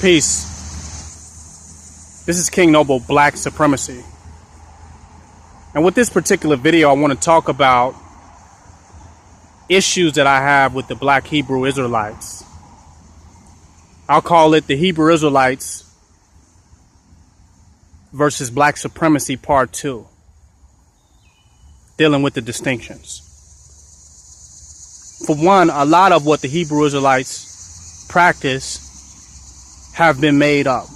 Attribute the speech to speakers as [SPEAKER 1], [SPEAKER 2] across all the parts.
[SPEAKER 1] Peace. This is King Noble, Black Supremacy. And with this particular video, I want to talk about issues that I have with the Black Hebrew Israelites. I'll call it the Hebrew Israelites versus Black Supremacy Part 2. Dealing with the distinctions. For one, a lot of what the Hebrew Israelites practice have been made up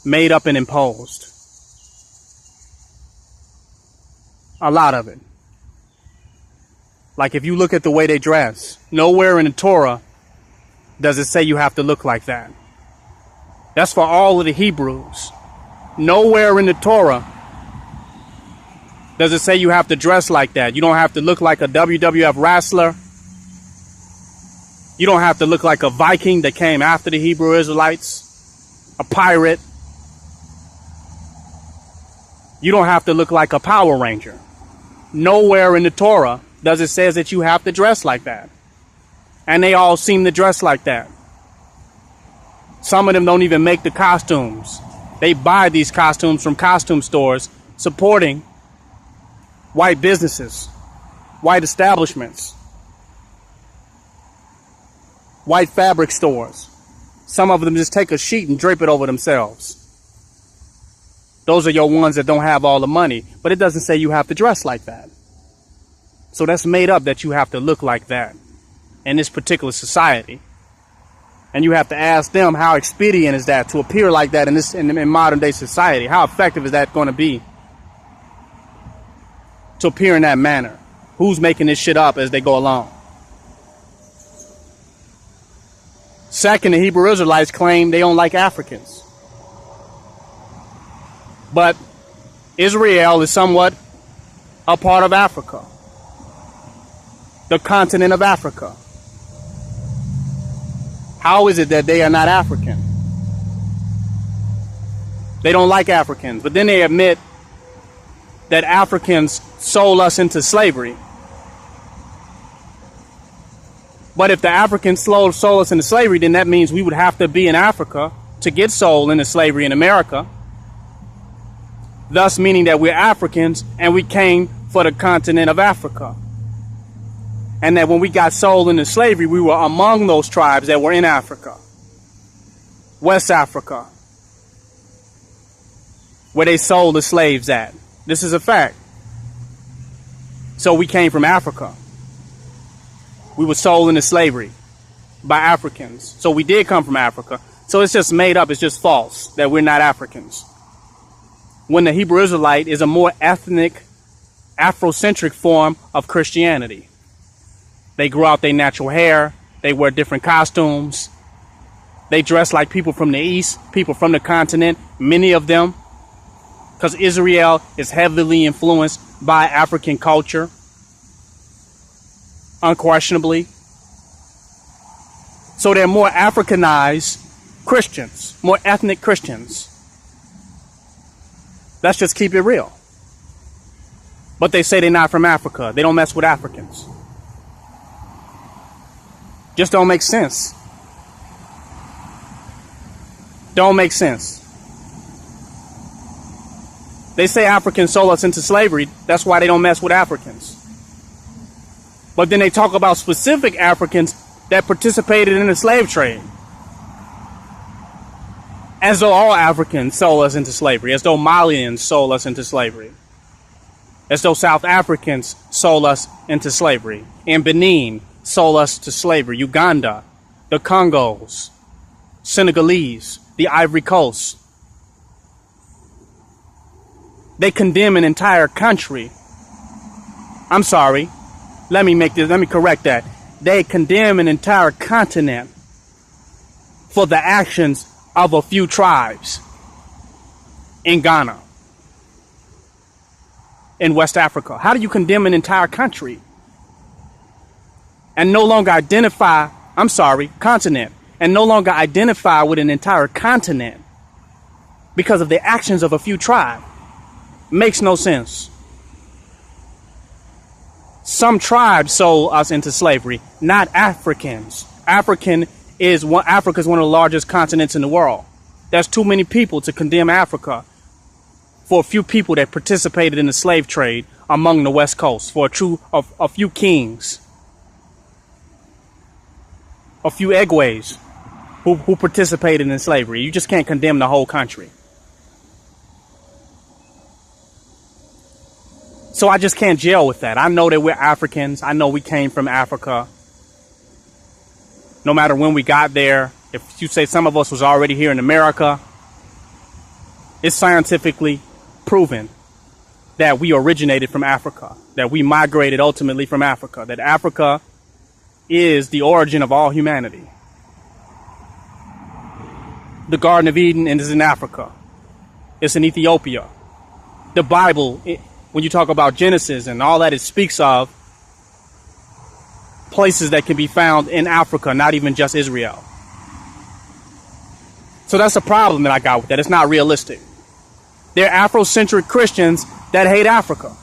[SPEAKER 1] and imposed. A lot of it. Like if you look at the way they dress, nowhere in the Torah does it say you have to look like that. That's for all of the Hebrews. Nowhere in the Torah does it say you have to dress like that. You don't have to look like a WWF wrestler. You don't have to look like a Viking that came after the Hebrew Israelites, a pirate. You don't have to look like a Power Ranger. Nowhere in the Torah does it say that you have to dress like that. And they all seem to dress like that. Some of them don't even make the costumes. They buy these costumes from costume stores supporting white businesses, white establishments, white fabric stores. Some of them just take a sheet and drape it over themselves. Those are your ones that don't have all the money. But it doesn't say you have to dress like that. So that's made up that you have to look like that in this particular society. And you have to ask them, how expedient is that to appear like that in modern day society? How effective is that going to be to appear in that manner? Who's making this shit up as they go along? Second, the Hebrew Israelites claim they don't like Africans. But Israel is somewhat a part of Africa. The continent of Africa. How is it that they are not African? They don't like Africans, but then they admit that Africans sold us into slavery. But if the Africans sold us into slavery, then that means we would have to be in Africa to get sold into slavery in America. Thus meaning that we're Africans and we came for the continent of Africa. And that when we got sold into slavery, we were among those tribes that were in Africa. West Africa. Where they sold the slaves at. This is a fact. So we came from Africa. We were sold into slavery by Africans. So we did come from Africa. So it's just made up. It's just false that we're not Africans. When the Hebrew Israelite is a more ethnic, Afrocentric form of Christianity. They grow out their natural hair. They wear different costumes. They dress like people from the East, people from the continent, many of them. Because Israel is heavily influenced by African culture. Unquestionably. So they're more Africanized Christians, more ethnic Christians. Let's just keep it real. But they say they're not from Africa. They don't mess with Africans. Just don't make sense. Don't make sense. They say Africans sold us into slavery. That's why they don't mess with Africans. But then they talk about specific Africans that participated in the slave trade. As though all Africans sold us into slavery. As though Malians sold us into slavery. As though South Africans sold us into slavery. And Benin sold us to slavery. Uganda, the Congos, Senegalese, the Ivory Coast. They condemn an entire country. I'm sorry. Let me correct that. They condemn an entire continent for the actions of a few tribes in Ghana, in West Africa. How do you condemn an entire country and no longer identify, continent, and no longer identify with an entire continent because of the actions of a few tribes? Makes no sense. Some tribes sold us into slavery, not Africans. African Africa is one of the largest continents in the world. There's too many people to condemn Africa for a few people that participated in the slave trade among the West Coast, for a few kings, a few Egways who participated in slavery. You just can't condemn the whole country. So I just can't gel with that. I know that we're Africans. I know we came from Africa. No matter when we got there, if you say some of us was already here in America, it's scientifically proven that we originated from Africa, that we migrated ultimately from Africa, that Africa is the origin of all humanity. The Garden of Eden is in Africa. It's in Ethiopia. The Bible, when you talk about Genesis and all that it speaks of, places that can be found in Africa, not even just Israel. So that's a problem that I got with that. It's not realistic. They're Afrocentric Christians that hate Africa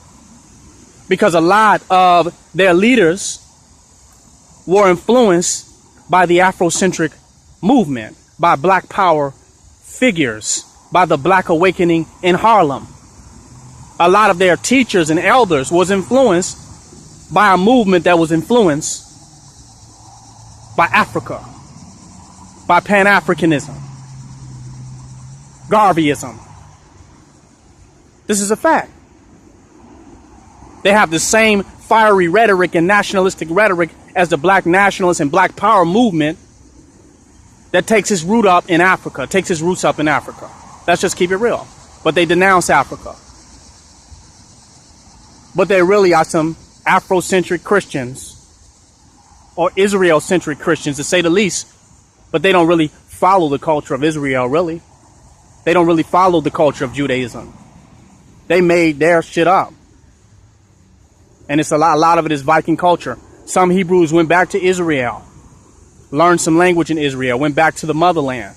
[SPEAKER 1] because a lot of their leaders were influenced by the Afrocentric movement, by Black Power figures, by the Black Awakening in Harlem. A lot of their teachers and elders was influenced by a movement that was influenced by Africa, by Pan-Africanism, Garveyism. This is a fact. They have the same fiery rhetoric and nationalistic rhetoric as the Black nationalist and Black Power movement that takes its roots up in Africa. Let's just keep it real. But they denounce Africa. But they really are some Afrocentric Christians or Israel-centric Christians, to say the least. But they don't really follow the culture of Israel, really. They don't really follow the culture of Judaism. They made their shit up. And it's a lot of it is Viking culture. Some Hebrews went back to Israel, learned some language in Israel, went back to the motherland.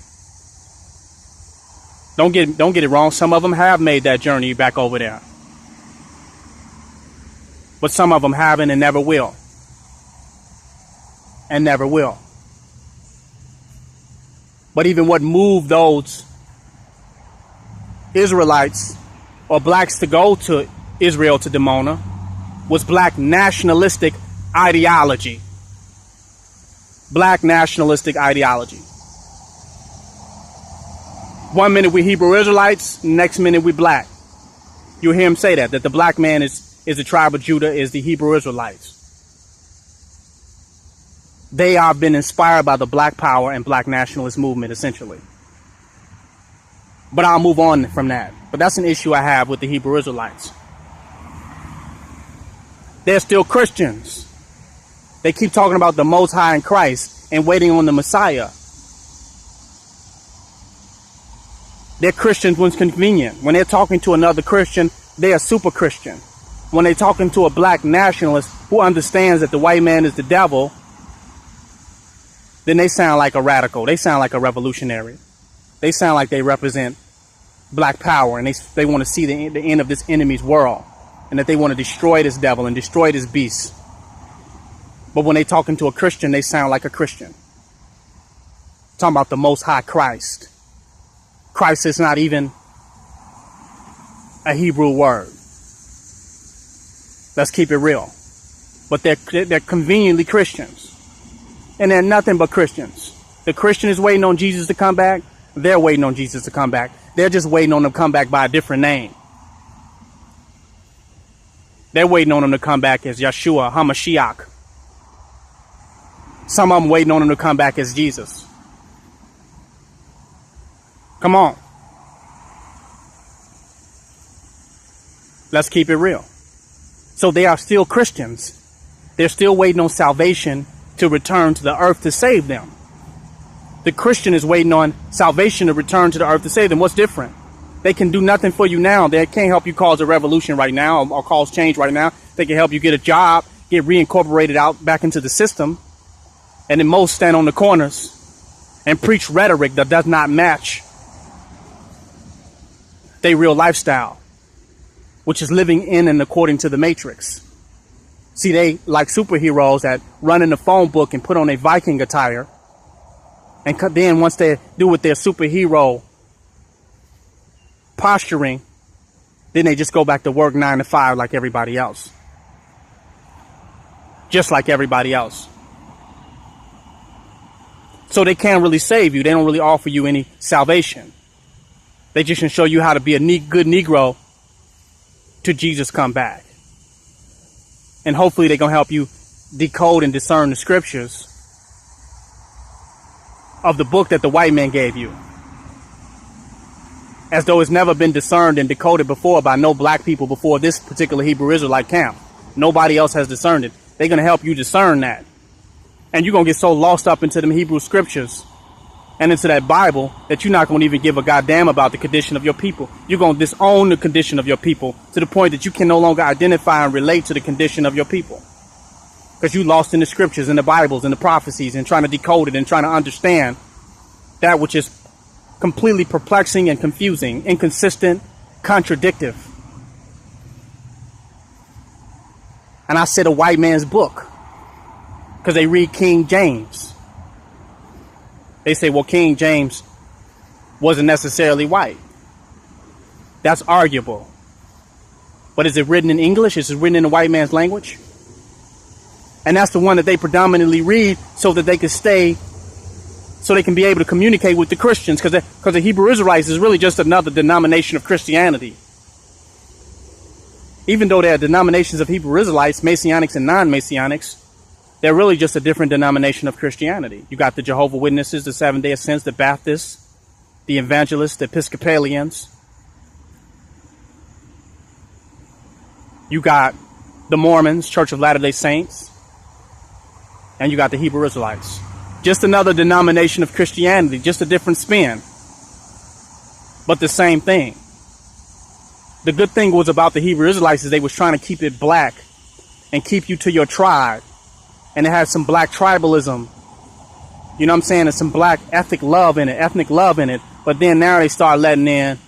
[SPEAKER 1] Don't get it wrong. Some of them have made that journey back over there. But some of them haven't and never will. And never will. But even what moved those Israelites or blacks to go to Israel, to Dimona, was Black nationalistic ideology. Black nationalistic ideology. One minute we Hebrew Israelites, next minute we black. You'll hear him say that the black man is the tribe of Judah, is the Hebrew Israelites. They have been inspired by the Black Power and Black nationalist movement, essentially. But I'll move on from that. But that's an issue I have with the Hebrew Israelites. They're still Christians. They keep talking about the Most High in Christ and waiting on the Messiah. They're Christians when it's convenient. When they're talking to another Christian, they are super Christian. When they're talking to a black nationalist who understands that the white man is the devil, then they sound like a radical. They sound like a revolutionary. They sound like they represent Black Power, and they want to see the end of this enemy's world, and that they want to destroy this devil and destroy this beast. But when they talking to a Christian, they sound like a Christian. Talking about the Most High Christ. Christ is not even a Hebrew word. Let's keep it real. But they're conveniently Christians. And they're nothing but Christians. The Christian is waiting on Jesus to come back. They're waiting on Jesus to come back. They're just waiting on him to come back by a different name. They're waiting on him to come back as Yeshua HaMashiach. Some of them waiting on him to come back as Jesus. Come on. Let's keep it real. So they are still Christians. They're still waiting on salvation to return to the earth to save them. The Christian is waiting on salvation to return to the earth to save them. What's different? They can do nothing for you now. They can't help you cause a revolution right now or cause change right now. They can help you get a job, get reincorporated out back into the system. And then most stand on the corners and preach rhetoric that does not match their real lifestyle, which is living in and according to the Matrix. See, they like superheroes that run in the phone book and put on a Viking attire And then once they do with their superhero posturing, then they just go back to work 9 to 5 like everybody else. Just like everybody else. So they can't really save you. They don't really offer you any salvation. They just can show you how to be a good Negro till Jesus come back. And hopefully they're going to help you decode and discern the scriptures of the book that the white man gave you. As though it's never been discerned and decoded before by no black people before this particular Hebrew Israelite camp. Nobody else has discerned it. They're going to help you discern that. And you're going to get so lost up into them Hebrew scriptures and into that Bible that you're not going to even give a goddamn about the condition of your people. You're going to disown the condition of your people to the point that you can no longer identify and relate to the condition of your people. Because you lost in the scriptures and the Bibles and the prophecies and trying to decode it and trying to understand that which is completely perplexing and confusing, inconsistent, contradictive. And I said a white man's book because they read King James. They say, well, King James wasn't necessarily white. That's arguable. But is it written in English? Is it written in the white man's language? And that's the one that they predominantly read so that they can so they can be able to communicate with the Christians, because the Hebrew Israelites is really just another denomination of Christianity. Even though there are denominations of Hebrew Israelites, Messianics and non-Messianics, they're really just a different denomination of Christianity. You got the Jehovah's Witnesses, the Seventh-day Adventists, the Baptists, the Evangelists, the Episcopalians. You got the Mormons, Church of Latter-day Saints. And you got the Hebrew Israelites. Just another denomination of Christianity, just a different spin. But the same thing. The good thing was about the Hebrew Israelites is they was trying to keep it black and keep you to your tribe. And it had some black tribalism. You know what I'm saying? There's some black ethnic love in it. But then now they start letting in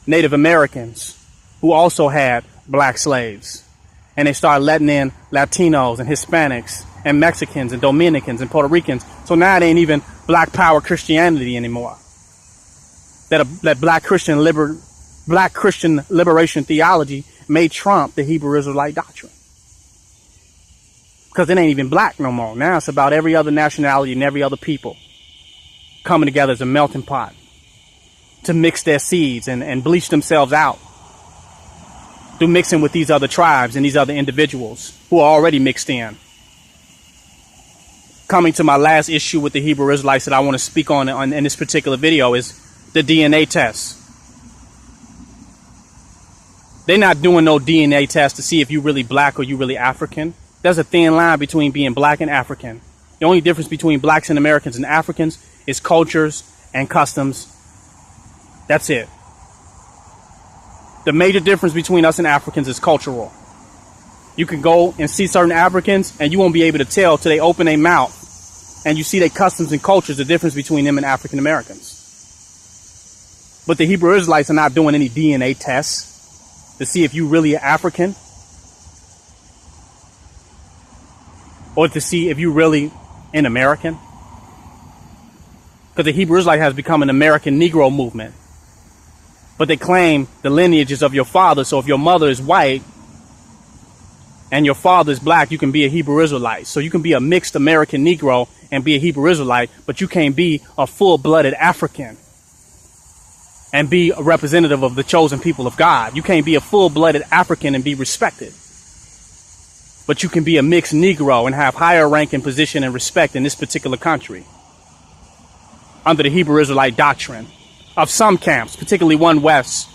[SPEAKER 1] Native Americans who also had black slaves. And they start letting in Latinos and Hispanics and Mexicans and Dominicans and Puerto Ricans. So now it ain't even black power Christianity anymore. That black Christian liberation theology may trump the Hebrew Israelite doctrine. Because it ain't even black no more. Now it's about every other nationality and every other people coming together as a melting pot to mix their seeds and bleach themselves out through mixing with these other tribes and these other individuals who are already mixed in. Coming to my last issue with the Hebrew Israelites that I want to speak on in this particular video is the DNA test. They're not doing no DNA test to see if you're really black or you really African. There's a thin line between being black and African. The only difference between blacks and Americans and Africans is cultures and customs. That's it. The major difference between us and Africans is cultural. You can go and see certain Africans and you won't be able to tell till they open their mouth and you see their customs and cultures, the difference between them and African Americans. But the Hebrew Israelites are not doing any DNA tests to see if you really are African or to see if you really an American. Because the Hebrew Israelite has become an American Negro movement. But they claim the lineages of your father. So if your mother is white and your father is black, you can be a Hebrew Israelite. So you can be a mixed American Negro and be a Hebrew Israelite, but you can't be a full-blooded African and be a representative of the chosen people of God. You can't be a full-blooded African and be respected. But you can be a mixed Negro and have higher rank and position and respect in this particular country under the Hebrew Israelite doctrine of some camps, particularly one West.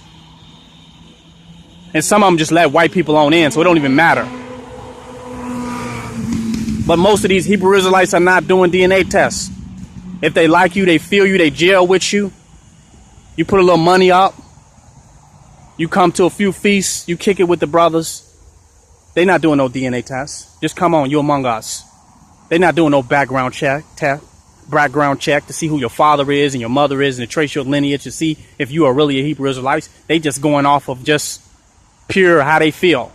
[SPEAKER 1] And some of them just let white people on in, so it don't even matter. But most of these Hebrew Israelites are not doing DNA tests. If they like you, they feel you, they gel with you. You put a little money up. You come to a few feasts. You kick it with the brothers. They're not doing no DNA tests. Just come on, you among us. They're not doing no background check to see who your father is and your mother is and to trace your lineage to see if you are really a Hebrew Israelite. They just going off of just pure how they feel.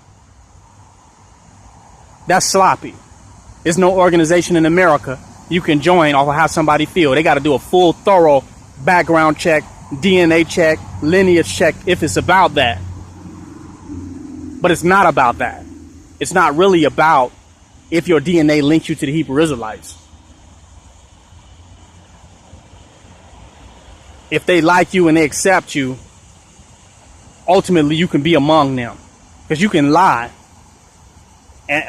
[SPEAKER 1] That's sloppy. There's no organization in America you can join off of how somebody feel. They got to do a full, thorough background check, DNA check, lineage check if it's about that. But it's not about that. It's not really about if your DNA links you to the Hebrew Israelites. If they like you and they accept you, ultimately you can be among them. Because you can lie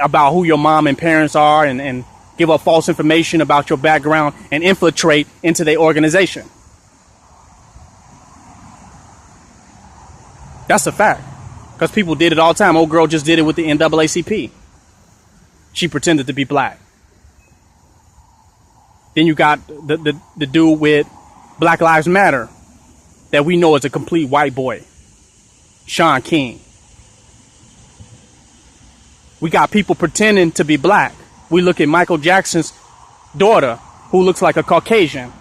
[SPEAKER 1] about who your mom and parents are and give up false information about your background and infiltrate into their organization. That's a fact. Because people did it all the time. Old girl just did it with the NAACP. She pretended to be black. Then you got the dude with Black Lives Matter that we know is a complete white boy, Sean King. We got people pretending to be black. We look at Michael Jackson's daughter, who looks like a Caucasian,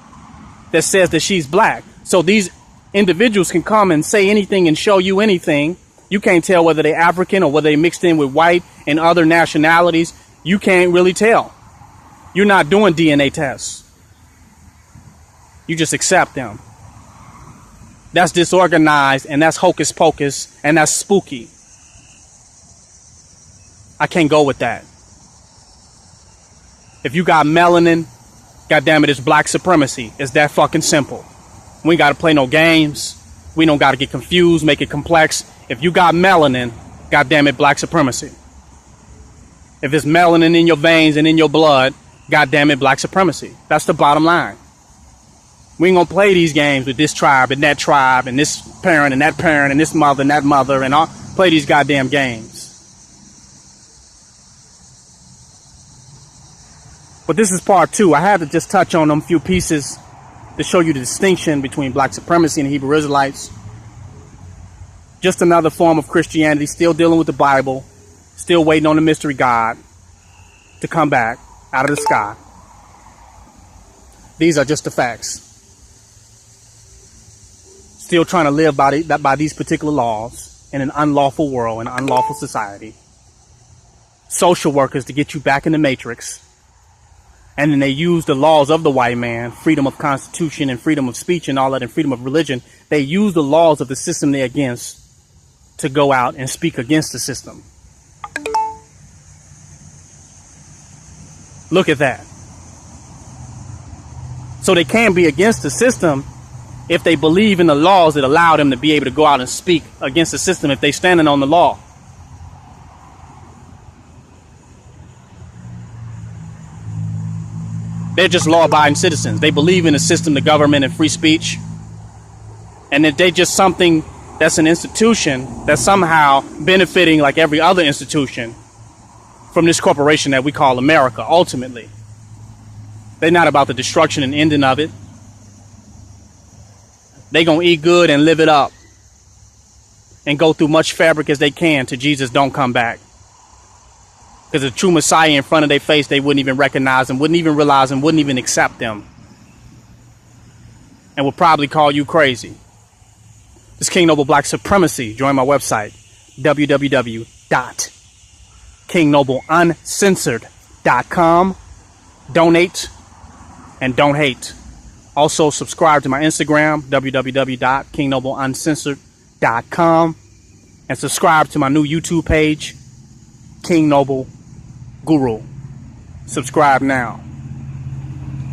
[SPEAKER 1] that says that she's black. So these individuals can come and say anything and show you anything. You can't tell whether they're African or whether they mixed in with white and other nationalities. You can't really tell. You're not doing DNA tests. You just accept them. That's disorganized, and that's hocus pocus, and that's spooky. I can't go with that. If you got melanin, goddamn it, it's black supremacy. It's that fucking simple. We ain't got to play no games. We don't got to get confused, make it complex. If you got melanin, goddamn it, black supremacy. If it's melanin in your veins and in your blood, goddamn it, black supremacy. That's the bottom line. We ain't gonna play these games with this tribe and this parent and that parent and this mother and that mother and all. Play these goddamn games. But this is part 2. I had to just touch on them few pieces to show you the distinction between black supremacy and Hebrew Israelites. Just another form of Christianity, still dealing with the Bible, still waiting on the mystery God to come back out of the sky. These are just the facts. Still trying to live by these particular laws in an unlawful world, in an unlawful society. Social workers to get you back in the matrix. And then they use the laws of the white man, freedom of constitution and freedom of speech and all that, and freedom of religion. They use the laws of the system they're against to go out and speak against the system. Look at that. So they can be against the system if they believe in the laws that allow them to be able to go out and speak against the system if they're standing on the law. They're just law-abiding citizens. They believe in the system, the government, and free speech. And that they just something that's an institution that's somehow benefiting like every other institution from this corporation that we call America, ultimately. They're not about the destruction and ending of it. They're going to eat good and live it up and go through much fabric as they can till Jesus don't come back. Because the true Messiah in front of their face, they wouldn't even recognize them, wouldn't even realize them, wouldn't even accept them. And would probably call you crazy. This King Noble Black Supremacy. Join my website, www.kingnobleuncensored.com. Donate and don't hate. Also subscribe to my Instagram, www.kingnobleuncensored.com. And subscribe to my new YouTube page, King Noble Guru. Subscribe now.